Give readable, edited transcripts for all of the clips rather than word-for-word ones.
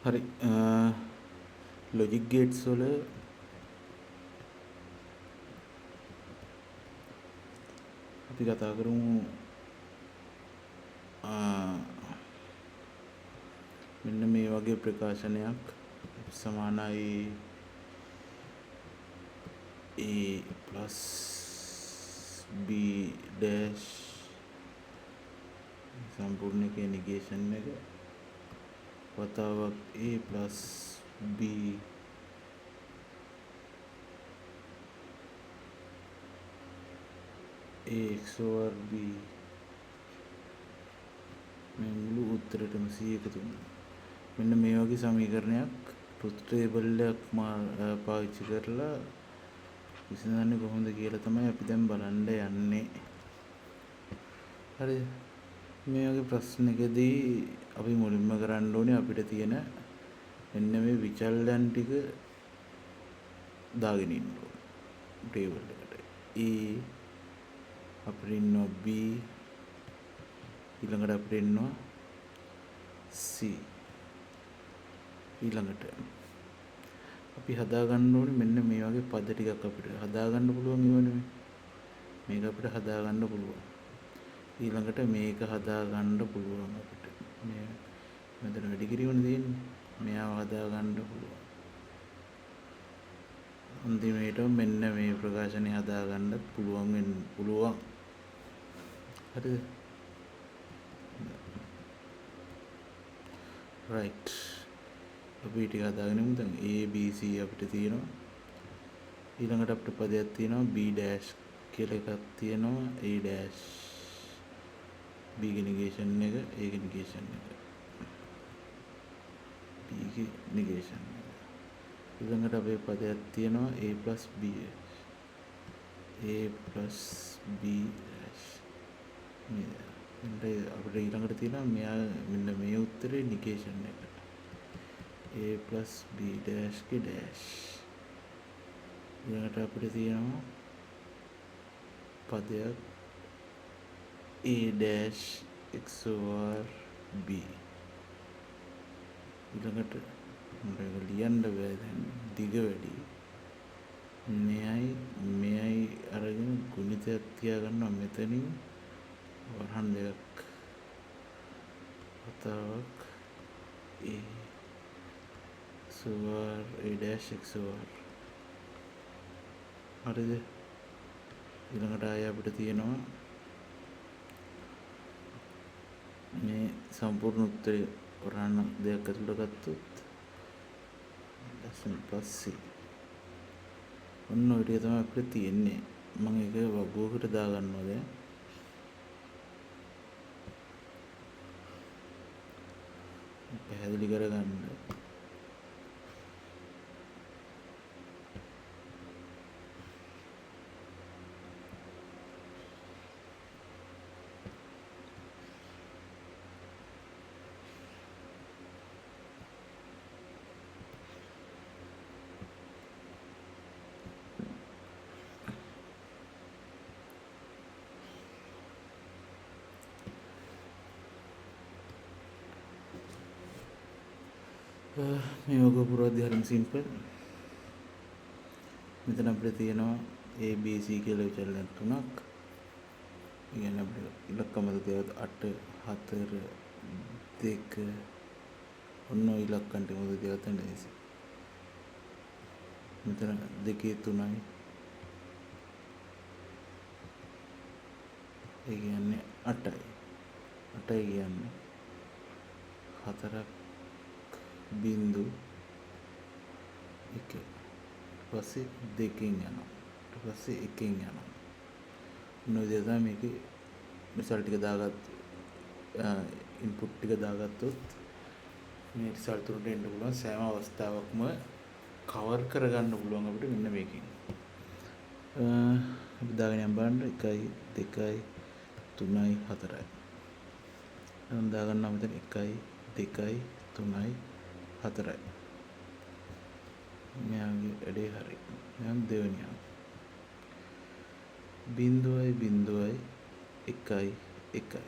හරි logic gates වල අපි කතා කරමු මෙන්න මේ වගේ ප්‍රකාශනයක් සමානයි a plus b dash සම්පූර්ණ එකේ නිගේෂන් එක වතාවක් a plus b ax over b මේ මුළු උත්තරෙටම 100 එකතු වෙනවා. මෙන්න මේ වගේ සමීකරණයක් ට්‍රුත් ටේබල් එකක් පාවිච්චි කරලා විසඳන්නේ කොහොමද කියලා තමයි අපි දැන් බලන්න යන්නේ. හරිද? මේ වගේ ප්‍රශ්නකදී අපි මුලින්ම කරන්න ඕනේ අපිට තියෙන මෙන්න මේ විචල්යන් ටික දාගෙන ඉන්න ඕනේ ටේබල් එකට. A අපිට ඉන්නවා B ඊළඟට අපිට ඉන්නවා C ඊළඟට අපි හදාගන්න ඕනේ මෙන්න මේ වගේ පද ටිකක් අපිට හදාගන්න පුළුවන් ඉවනේ. මේක අපිට හදාගන්න පුළුවන්. ඊළඟට මේක හදාගන්න පුළුවන් අපිට. මේ මෙතන වැඩි කිරීමනේ තියෙන්නේ. මෙයාව හදාගන්න පුළුවන්. අන්තිමේට මෙන්න මේ ප්‍රකාශනය හදාගන්න පුළුවන් වෙන්න පුළුවන්. හරිද? right. අපි ටික හදාගෙන ඉමු. දැන් A B C අපිට තියෙනවා. ඊළඟට අපිට පදයක් තියෙනවා B dash කියලා එකක් තියෙනවා. A dash B ගේ negation එක A ගේ negation එක B ගේ negation එක. ඊළඟට අපේ පදයක් තියෙනවා A plus B B dash මේ අපිට ඊළඟට තියෙනවා මෙයා මෙන්න මේ උත්තරේ negation එක A plus B dash ගේ dash. ඊළඟට අපිට තියෙනවා පදයක් A dash x over B. ඊළඟට මේක ලියන්න බෑ දැන් දිග වැඩි. මෙයයි අරගෙන ගුණිතයක් තියාගන්නවා මෙතනින් වරහන් දෙකක් වතාවක් A x over A dash x over. හරිද? ඊළඟට ආයෙ අපිට තියෙනවා මේ සම්පූර්ණ උත්තරය වරහන් දෙකක් ඇතුළට ගත්තොත් plus C. ඔන්න ඔය ටික තමයි අපිට තියෙන්නේ. මම ඒක වගුවකට දාගන්නවා දැන්. පැහැදිලි කරගන්න. මේ වගේ පුරාදී හරිම සිම්පල්. මෙතන අපිට තියෙනවා A B C කියලා විචලන තුනක්. ඉගෙන අපිට ඉලක්කම දෙක 8 4 2 ඔන්න ඔය ඉලක්කම් ටික මොකද දෙයක් නැහැ. මෙතන 2 3යි. ඒ කියන්නේ 8යි. 8යි කියන්නේ 4ක් බින්දු 1 පස්සේ 2කින් යනවා ඊට පස්සේ 1කින් යනවා. මොන විදිහද මේකේ රිසල්ට් ටික දාගත්ත ඉන්පුට් ටික දාගත්තොත් මේ රිසල්ට් උඩට එන්න පුළුවන් සෑම අවස්ථාවකම කවර් කරගන්න පුළුවන් අපිට මෙන්න මේකෙන්. අපි දාගෙන යන්න බලන්න 1යි 2යි 3යි 4යි. මම දාගන්නවා මෙතන 1යි 2යි 3යි 4යි. මෙයාගේ වැඩේ හරි. දැන් දෙවෙනි එක. බිඳුවයි 1යි 1යි.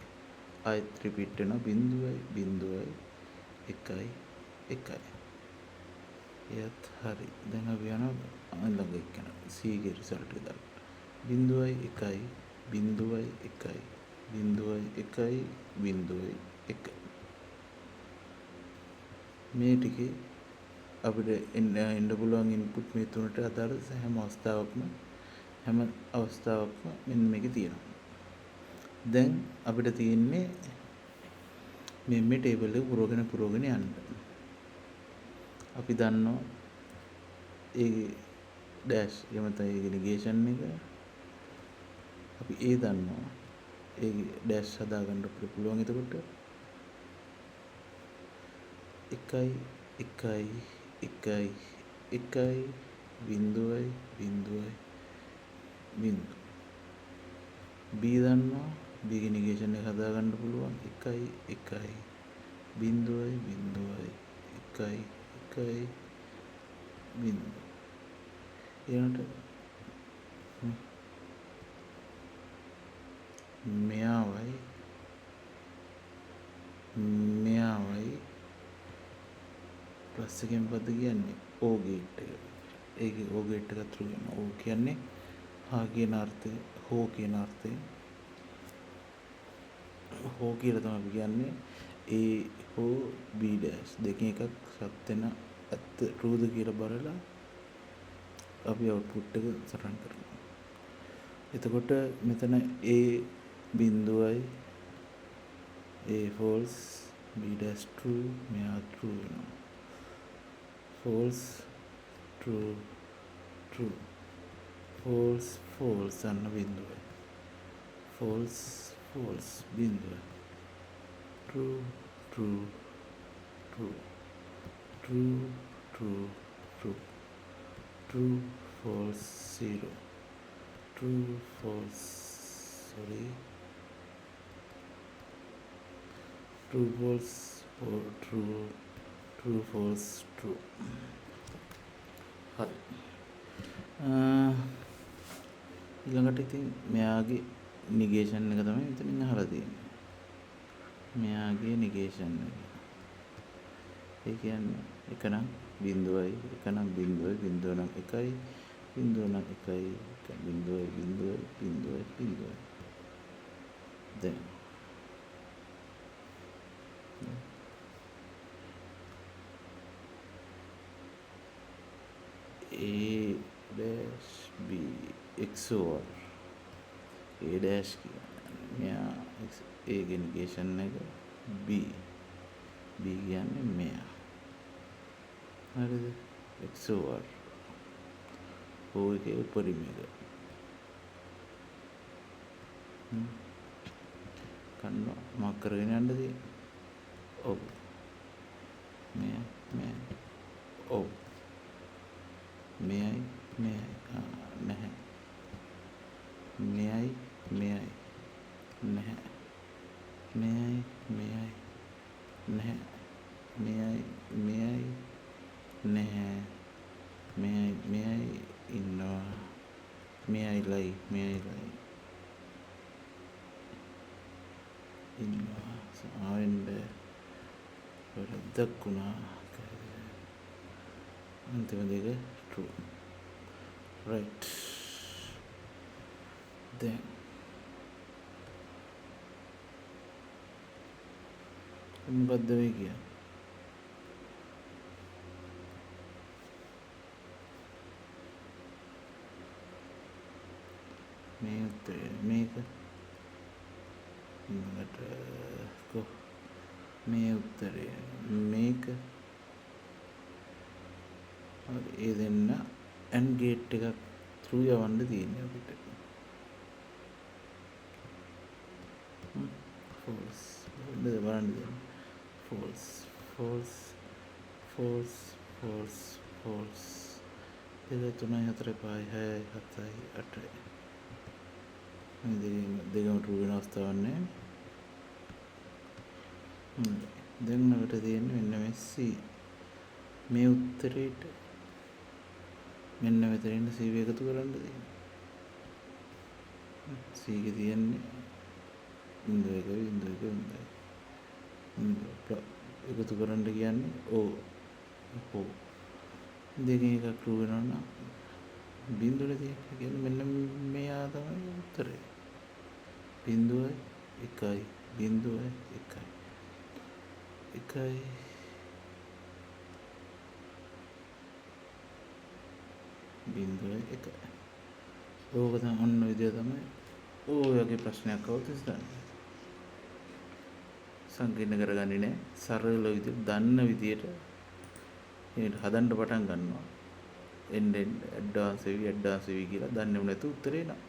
ආයෙත් රිපීට් වෙනවා 1යි 1යි 1යි. එයත් හරි. දැන් අපි යනවා ළඟ එක්කෙනා. C ගේ රිසල්ට් එක දාන්න. 0.1 0.1 0.1 0.1 මේ ටිකේ අපිට එන්න පුළුවන් ඉන්පුට් මේ තුනට අදාළ හැම අවස්ථාවකම මෙන්න මේකේ තියෙනවා. දැන් අපිට තියෙන්නේ මේ ටේබල් එක පුරවගෙන යන්න. අපි දන්නවා ඒකේ ඩෑෂ් එහෙම නැත්නම් ඒකේ නිගේෂන් එක අපි දන්නවා. ඒකේ ඩෑෂ් හදාගන්න අපිට පුළුවන්. එතකොට 1 1 1 1 0.0 B දන්නවා. B ගේ නිගේෂන් එක හදාගන්න පුළුවන්. 1 1 0.0 1 1 ඊළඟට මෙයාවයි ප්ලස් එකෙන් මොකද්ද කියන්නේ? O ගේට් එක. ඒකේ O ගේට් එක through වෙනවා. O කියන්නේ හා කියන අර්ථය, හෝ කියන අර්ථය. හෝ කියලා තමයි අපි කියන්නේ. A හෝ B dash දෙකෙන් එකක් සත්‍ය වෙන ඇත්ත true ද කියලා බලලා අපි output එක සටහන් කරනවා. එතකොට මෙතන A බිඳුවයි A false B dash true මෙයා true වෙනවා. false true true false අන්න බිඳුවයි. false බිඳුවයි. true false 0 true false true false or true false true. හරි. ඊළඟට ඉතින් මෙයාගේ නිගේෂන් එක තමයි මෙතනින් අහලා තියෙන්නේ. මෙයාගේ නිගේෂන් එක. ඒ කියන්නේ එක නම් බිඳුවයි, එක නම් බිඳුවයි, බිඳුව නම් එකයි, බිඳුව නම් එකයි, බිඳුවයි. දැන් A dash B XOR A dash කියන්නේ මෙයා A ගේ නිගේෂන් එක B කියන්නේ මෙයා. හරිද? XOR O එකේ උපරිම එක. කන්නවා මක් කරගෙන යන්නද තියෙන්නේ? ඔව්. මෙයා ඔව්. මෙයයි නැහැ. මෙයයි නැහැ. මෙයයි ඉන්නවා. මෙයයි ලයි ඉන්නවා. සාවෙන්ද වැරද්දක් වුණා. අන්තිම දෙක true. right. දැන් මොකද්ද වෙයි කියන්නේ? මේ උත්තරය මේක ඊළඟට මේ උත්තරය මේක හරි. ඒ දෙන්න AND ගේට් එකක් through යවන්න තියෙන්නේ අපිට. false බලන්න දෙන්න. false 2 3 4 5 6 7 8 මේ දෙකම true වෙන අවස්ථාවක් නැහැ. දැන් අපිට තියෙන්නේ මෙන්න මේ C. මේ උත්තරේට මෙන්න මෙතනින් C එකතු කරන්න තියෙනවා. C එකේ තියෙන්නේ 0 1 0 1 0 එකතු කරන්න කියන්නේ O හෝ දෙකෙන් එකක් ට්‍රූ වෙනවා නම් බිඳුවයි දෙකයි කියන්නේ මෙන්න මෙයා තමයි උත්තරේ. 0 1 0 1 1 0 1. ඕක තමයි ඔන්න විදිය තමයි ඔය වගේ ප්‍රශ්නයක් આવුත් ඉස්සරහ සංකීර්ණ කරගන්නේ නැහැ. සරල විදියට දන්න විදියට මේක හදන්න පටන් ගන්නවා. එන්න ඇඩ්වාන්ස් වෙවි කියලා දන්නේම නැතු උත්තරේ එනවා.